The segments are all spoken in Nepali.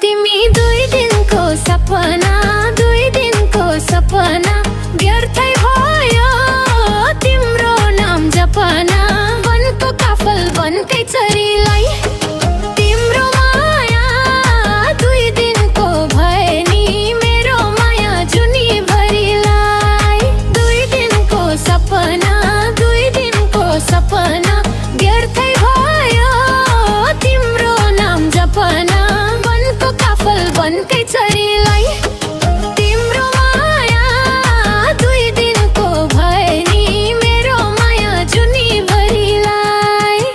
तिमी 2 दिनको सपना 2 दिनको सपना व्यर्थै भयो तिम्रो नाम जपना वनको काफल वनकै चरीलाई तिम्रो माया 2 दिनको भए नि मेरो माया जुनी भरिलाई 2 दिनको सपना 2 दिनको सपना व्यर्थै भयो तिम्रो नाम जपना वनकै चरीलाई तिम्रो माया 2 दिनको भए नि मेरो माया जुनी भरिलाई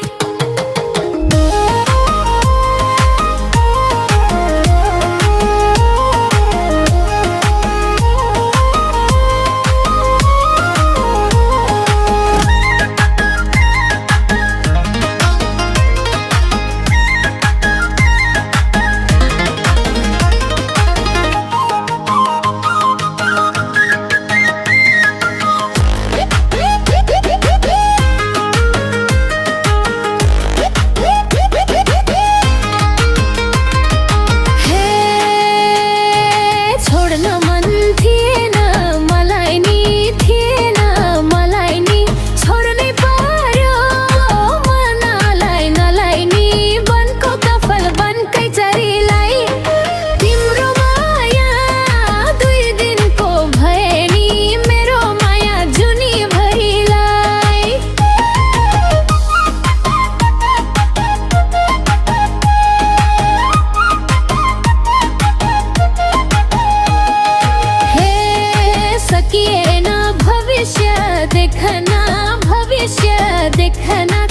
भविष्य देखना